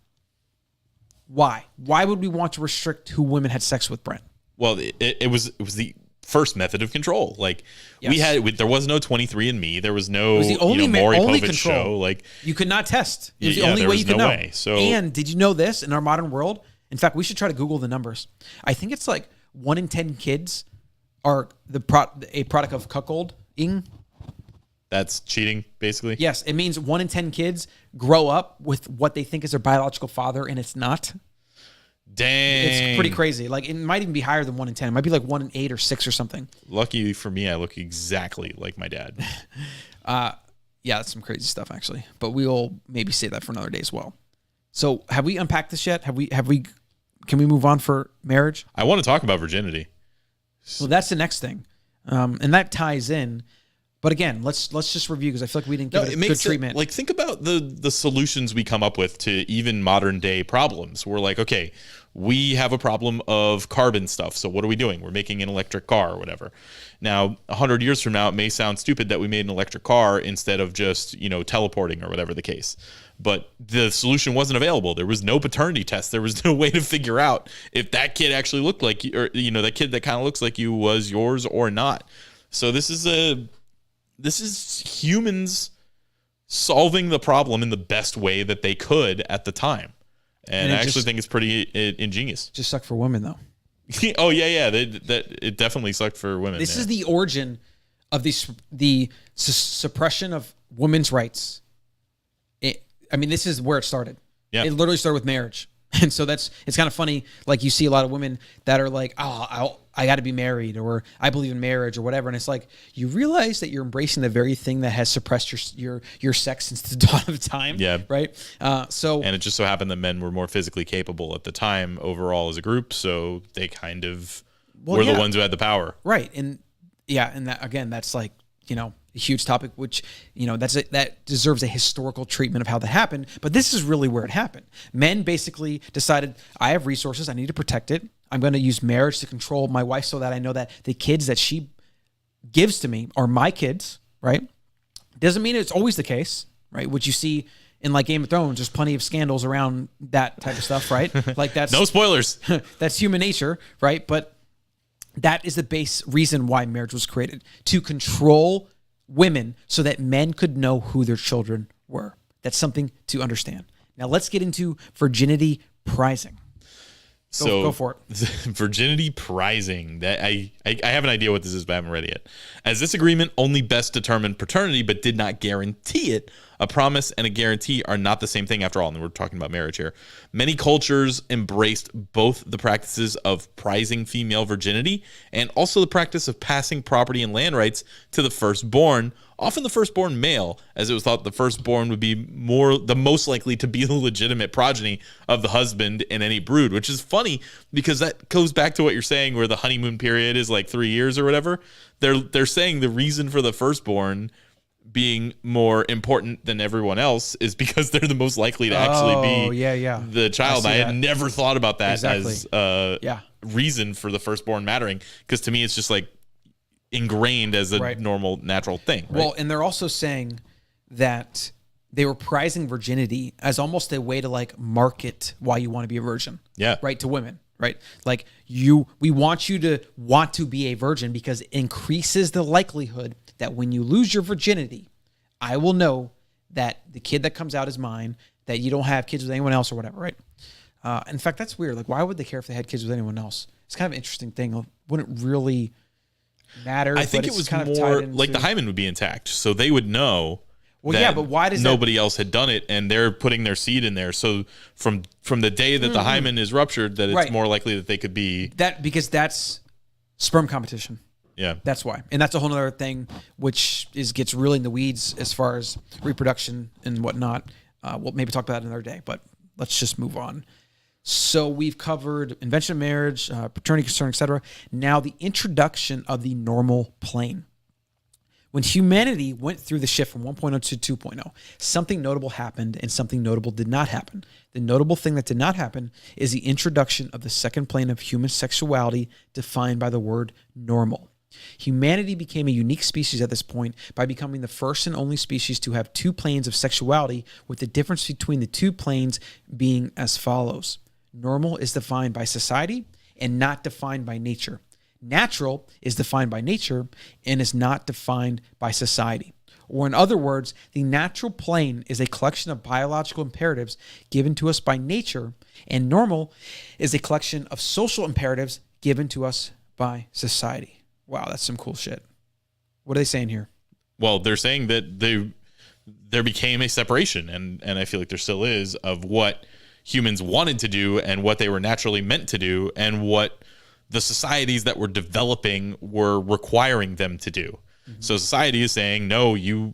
Why? Why would we want to restrict who women had sex with, Brent? Well, it was the first method of control. Like, yes. There was no 23andMe. There was no, it was the only, Maury only Povich control. Show. Like, you could not test. It was the only way you could know. So, and did you know this in our modern world? In fact, we should try to Google the numbers. I think it's like 1 in 10 kids are a product of cuckolding. That's cheating, basically? Yes. It means 1 in 10 kids grow up with what they think is their biological father, and it's not. Dang. It's pretty crazy. Like, it might even be higher than 1 in 10. It might be like 1 in 8 or 6 or something. Lucky for me, I look exactly like my dad. Yeah, that's some crazy stuff, actually. But we'll maybe say that for another day as well. So, have we unpacked this yet? Can we move on for marriage? I want to talk about virginity. Well, that's the next thing. And that ties in. But again, let's just review, because I feel like we didn't give it good treatment. Like, think about the solutions we come up with to even modern day problems. We're like, okay, we have a problem of carbon stuff. So what are we doing? We're making an electric car or whatever. Now, 100 years from now, it may sound stupid that we made an electric car instead of just, teleporting or whatever the case. But the solution wasn't available. There was no paternity test. There was no way to figure out if that kid actually looked like you, or, that kid that kind of looks like you was yours or not. So this is humans solving the problem in the best way that they could at the time. And I actually think it's pretty ingenious. Just sucked for women, though. Oh, yeah. It definitely sucked for women. This is the origin of the suppression of women's rights. This is where it started. Yeah. It literally started with marriage. And so it's kind of funny. Like, you see a lot of women that are like, oh, I got to be married, or I believe in marriage, or whatever. And it's like, you realize that you're embracing the very thing that has suppressed your sex since the dawn of time. Yeah. Right. And it just so happened that men were more physically capable at the time overall as a group. So they kind of were the ones who had the power. Right. And that, again, that's like, a huge topic, which, that deserves a historical treatment of how that happened. But this is really where it happened. Men basically decided, I have resources, I need to protect it. I'm going to use marriage to control my wife so that I know that the kids that she gives to me are my kids, right? Doesn't mean it's always the case, right? What you see in like Game of Thrones, there's plenty of scandals around that type of stuff, right? Like that's no spoilers. That's human nature, right? But that is the base reason why marriage was created, to control women so that men could know who their children were. That's something to understand. Now let's get into virginity prizing. Go for it. Virginity prizing. That I have an idea what this is, but I haven't read it yet. As this agreement only best determined paternity, but did not guarantee it. A promise and a guarantee are not the same thing after all. And we're talking about marriage here. Many cultures embraced both the practices of prizing female virginity and also the practice of passing property and land rights to the firstborn, often the firstborn male, as it was thought the firstborn would be the most likely to be the legitimate progeny of the husband in any brood, which is funny because that goes back to what you're saying where the honeymoon period is like 3 years or whatever. They're saying the reason for the firstborn being more important than everyone else is because they're the most likely to actually be the child. I had never thought about that as reason for the firstborn mattering, because to me it's just like ingrained as a normal natural thing. Right? Well, and they're also saying that they were prizing virginity as almost a way to like market why you want to be a virgin. Yeah. Right, to women. Right? Like we want you to want to be a virgin because it increases the likelihood that when you lose your virginity, I will know that the kid that comes out is mine, that you don't have kids with anyone else or whatever, right? In fact, that's weird. Like, why would they care if they had kids with anyone else? It's kind of an interesting thing. It wouldn't really matter. I think it was kind of more like the hymen would be intact, so they would know. Well, yeah, but why does nobody else had done it, and they're putting their seed in there? So from the day that the hymen is ruptured, that it's more likely that they could be that, because that's sperm competition. Yeah, that's why, and that's a whole other thing, which gets really in the weeds as far as reproduction and whatnot. We'll maybe talk about that another day, but let's just move on. So we've covered invention of marriage, paternity concern, etc. Now the introduction of the normal plane. When humanity went through the shift from 1.0 to 2.0, something notable happened and something notable did not happen. The notable thing that did not happen is the introduction of the second plane of human sexuality defined by the word normal. Humanity became a unique species at this point by becoming the first and only species to have two planes of sexuality, with the difference between the two planes being as follows. Normal is defined by society and not defined by nature. Natural is defined by nature and is not defined by society. Or in other words, the natural plane is a collection of biological imperatives given to us by nature, and normal is a collection of social imperatives given to us by society. Wow, that's some cool shit. What are they saying here? Well, they're saying that there became a separation, and I feel like there still is, of what humans wanted to do and what they were naturally meant to do and what the societies that were developing were requiring them to do. Mm-hmm. So society is saying, no, you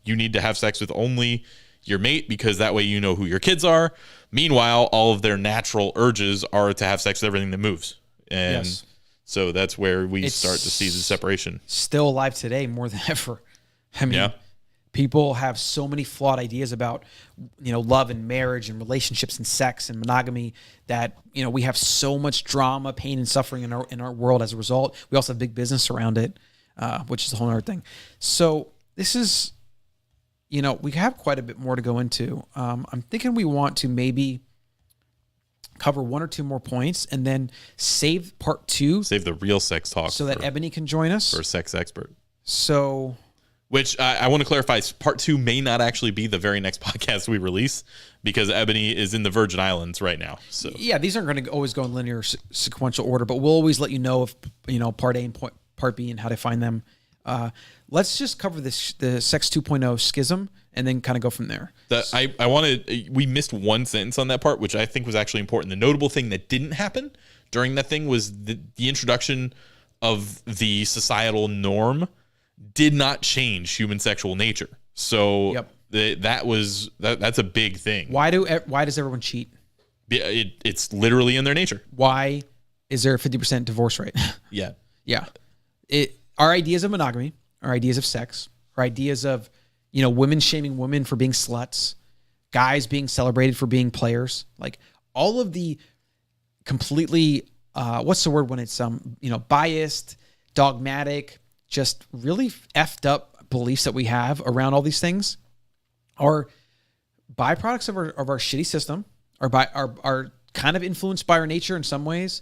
need to have sex with only your mate because that way you know who your kids are. Meanwhile, all of their natural urges are to have sex with everything that moves. And so that's where we start to see the separation. Still alive today more than ever. I mean, people have so many flawed ideas about, love and marriage and relationships and sex and monogamy that, we have so much drama, pain, and suffering in our world as a result. We also have big business around it, which is a whole other thing. So this is, we have quite a bit more to go into. I'm thinking we want to maybe cover one or two more points and then save part 2. Save the real sex talk. So that Ebony can join us. For a sex expert. So... Which I want to clarify, part 2 may not actually be the very next podcast we release because Ebony is in the Virgin Islands right now. So yeah, these aren't going to always go in linear sequential order, but we'll always let you know if, part A and part B and how to find them. Let's just cover the Sex 2.0 schism and then kind of go from there. We missed one sentence on that part, which I think was actually important. The notable thing that didn't happen during that thing was the introduction of the societal norm did not change human sexual nature. So that's a big thing. Why does everyone cheat? It's literally in their nature. Why is there a 50% divorce rate? Yeah. Yeah. Our ideas of monogamy, our ideas of sex, our ideas of, women shaming women for being sluts, guys being celebrated for being players, like all of the completely, what's the word when it's, biased, dogmatic, just really effed up beliefs that we have around all these things are byproducts of our shitty system, are kind of influenced by our nature in some ways,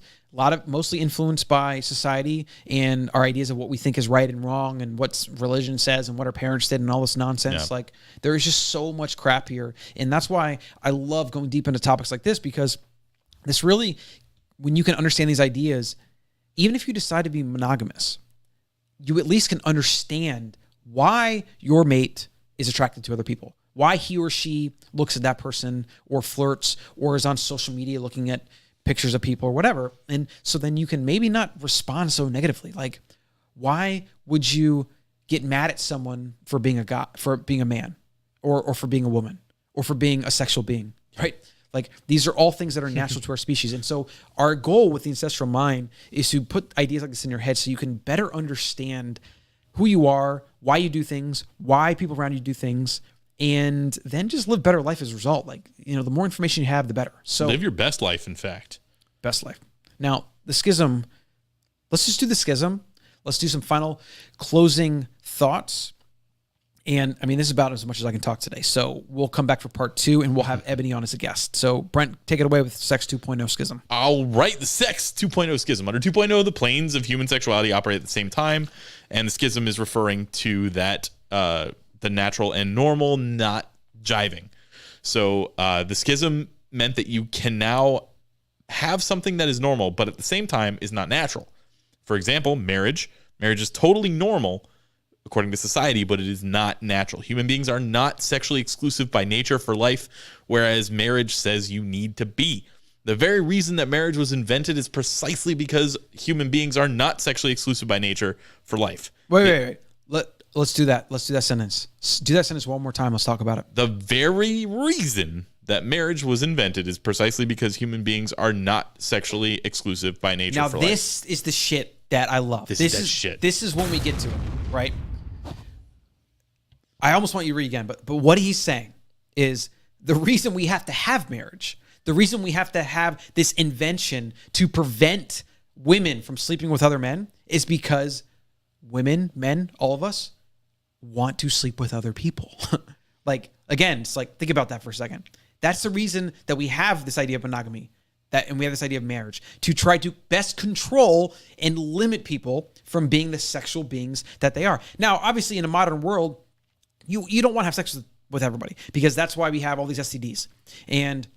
mostly influenced by society and our ideas of what we think is right and wrong and what religion says and what our parents did and all this nonsense. Like, there is just so much crap here. And that's why I love going deep into topics like this, because this really, when you can understand these ideas, even if you decide to be monogamous, you at least can understand why your mate is attracted to other people, why he or she looks at that person or flirts or is on social media looking at pictures of people or whatever. And so then you can maybe not respond so negatively. Like, why would you get mad at someone for being a guy, for being a man, or for being a woman, or for being a sexual being, right? Like, these are all things that are natural to our species. And so our goal with the ancestral mind is to put ideas like this in your head so you can better understand who you are, why you do things, why people around you do things, and then just live better life as a result. Like, the more information you have, the better. So live your best life, in fact. Best life. Now, the schism, let's just do the schism. Let's do some final closing thoughts. And I mean, this is about as much as I can talk today. So we'll come back for part 2 and we'll have Ebony on as a guest. So Brent, take it away with Sex 2.0 Schism. All right. The Sex 2.0 Schism. Under 2.0, the planes of human sexuality operate at the same time. And the schism is referring to that, the natural and normal not jiving. So the schism meant that you can now have something that is normal, but at the same time is not natural. For example, marriage. Marriage is totally normal according to society, but it is not natural. Human beings are not sexually exclusive by nature for life, whereas marriage says you need to be. The very reason that marriage was invented is precisely because human beings are not sexually exclusive by nature for life. Wait. Let's do that. Let's do that sentence. Do that sentence one more time. Let's talk about it. The very reason that marriage was invented is precisely because human beings are not sexually exclusive by nature for life. Now, this is the shit that I love. This is shit. This is when we get to it, right? I almost want you to read again, but what he's saying is the reason we have to have marriage, the reason we have to have this invention to prevent women from sleeping with other men is because women, men, all of us want to sleep with other people. Like, again, it's like, think about that for a second. That's the reason that we have this idea of monogamy, and we have this idea of marriage, to try to best control and limit people from being the sexual beings that they are. Now, obviously, in a modern world, you don't want to have sex with everybody, because that's why we have all these STDs. And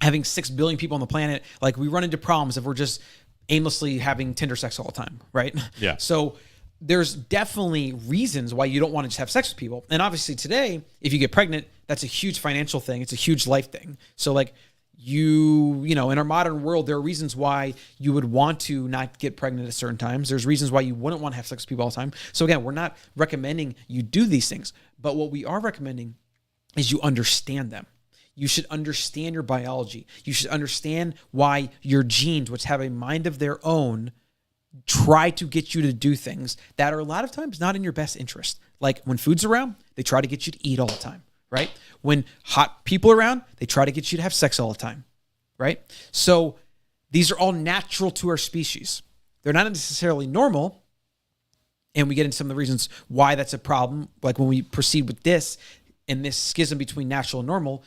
having 6 billion people on the planet, like, we run into problems if we're just aimlessly having Tinder sex all the time, right? Yeah. So there's definitely reasons why you don't want to just have sex with people. And obviously today, if you get pregnant, that's a huge financial thing. It's a huge life thing. So like, in our modern world, there are reasons why you would want to not get pregnant at certain times. There's reasons why you wouldn't want to have sex with people all the time. So again, we're not recommending you do these things, but what we are recommending is you understand them. You should understand your biology. You should understand why your genes, which have a mind of their own, try to get you to do things that are a lot of times not in your best interest. Like, when food's around, they try to get you to eat all the time, right? When hot people are around, they try to get you to have sex all the time, right? So these are all natural to our species. They're not necessarily normal. And we get into some of the reasons why that's a problem, like when we proceed with this and this schism between natural and normal.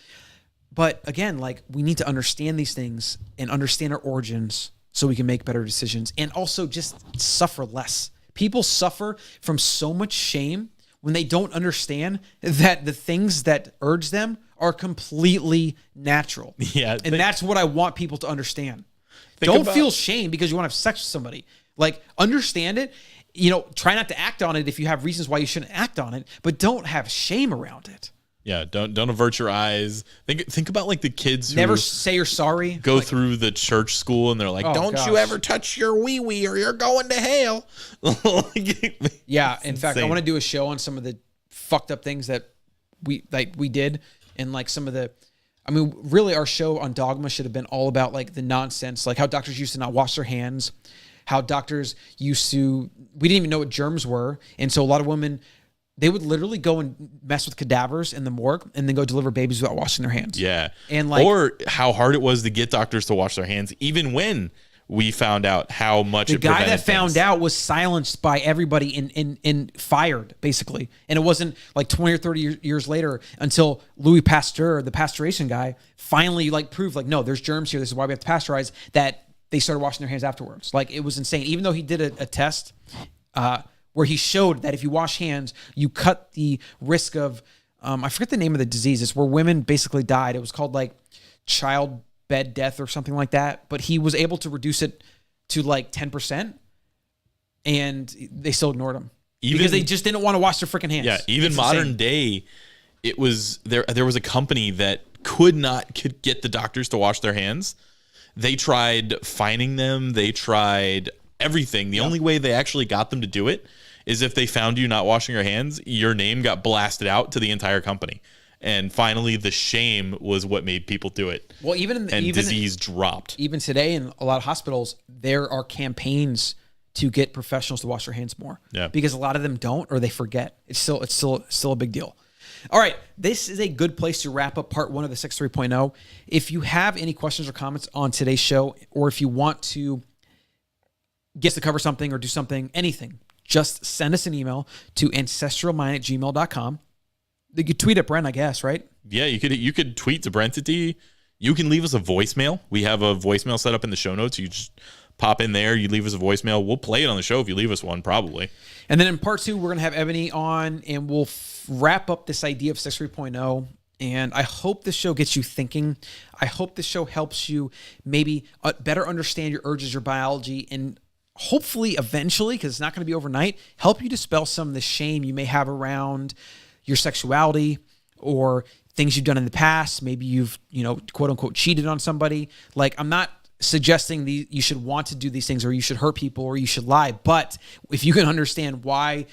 But again, like, we need to understand these things and understand our origins so we can make better decisions, and also just suffer less. People suffer from so much shame when they don't understand that the things that urge them are completely natural. Yeah. And that's what I want people to understand. Don't feel shame because you want to have sex with somebody. Like, understand it. Try not to act on it if you have reasons why you shouldn't act on it, but don't have shame around it. Yeah, don't avert your eyes. Think about like the kids who never say you're sorry. Go through the church school and they're like, "Don't you ever touch your wee or you're going to hell." Yeah, in fact, I want to do a show on some of the fucked up things that we did, and like some of the. I mean, really, our show on dogma should have been all about like the nonsense, like how doctors used to not wash their hands, how doctors used to. We didn't even know what germs were, and so a lot of women. They would literally go and mess with cadavers in the morgue and then go deliver babies without washing their hands. Yeah. And like, or how hard it was to get doctors to wash their hands, even when we found out how much the guy that found out was silenced by everybody and fired, basically. And it wasn't like 20 or 30 years later until Louis Pasteur, the pasteurization guy, finally like proved like, no, there's germs here. This is why we have to pasteurize, that they started washing their hands afterwards. Like, it was insane. Even though he did a test where he showed that if you wash hands, you cut the risk of, I forget the name of the disease. It's where women basically died. It was called like child bed death or something like that. But he was able to reduce it to like 10%, and they still ignored him because they just didn't want to wash their freaking hands. Yeah, even modern day, it was there was a company that could get the doctors to wash their hands. They tried fining them. They tried everything. The only way they actually got them to do it is if they found you not washing your hands, your name got blasted out to the entire company. And finally, the shame was what made people do it. Well, disease dropped. Even today, in a lot of hospitals, there are campaigns to get professionals to wash their hands more. Yeah. Because a lot of them don't, or they forget. It's still a big deal. All right, this is a good place to wrap up part 1 of the Sex 3.0. If you have any questions or comments on today's show, or if you want to get us to cover something or do something, anything, just send us an email to ancestralmind@gmail.com. You could tweet at Brent, I guess, right? Yeah, you could tweet to Brentity. You can leave us a voicemail. We have a voicemail set up in the show notes. You just pop in there, you leave us a voicemail. We'll play it on the show if you leave us one, probably. And then in part 2, we're going to have Ebony on, and we'll wrap up this idea of Sex 3.0. And I hope this show gets you thinking. I hope this show helps you maybe better understand your urges, your biology, and hopefully eventually, because it's not going to be overnight, help you dispel some of the shame you may have around your sexuality or things you've done in the past. Maybe you've, quote unquote, cheated on somebody. Like, I'm not suggesting you should want to do these things, or you should hurt people, or you should lie. But if you can understand why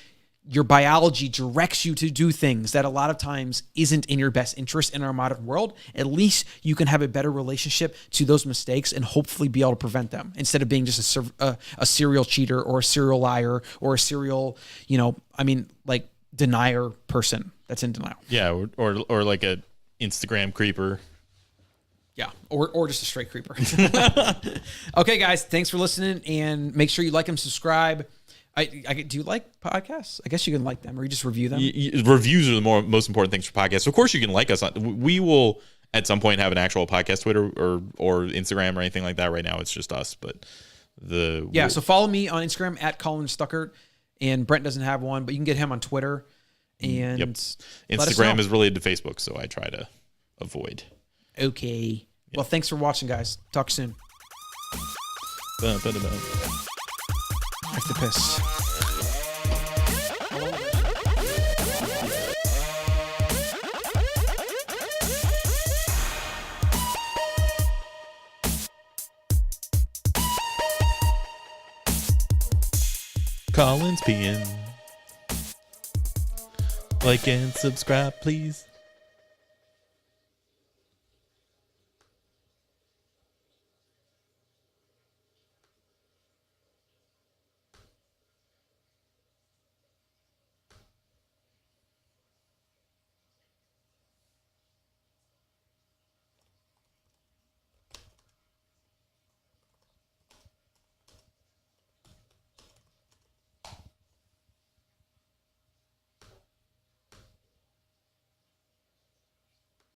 your biology directs you to do things that a lot of times isn't in your best interest in our modern world, at least you can have a better relationship to those mistakes and hopefully be able to prevent them, instead of being just a serial cheater or a serial liar or a serial, denier person that's in denial. Yeah, or like a Instagram creeper. Yeah, or just a straight creeper. Okay, guys, thanks for listening, and make sure you like and subscribe. Do you like podcasts? I guess you can like them, or you just review them. Reviews are the most important things for podcasts. Of course, you can like us. We will at some point have an actual podcast Twitter or Instagram or anything like that. Right now, it's just us. But so follow me on Instagram at Colin Stuckert, and Brent doesn't have one, but you can get him on Twitter. And Instagram is related to Facebook, so I try to avoid. Okay. Well, thanks for watching, guys. Talk soon. I have to piss. Colin's peeing. Like and subscribe, please.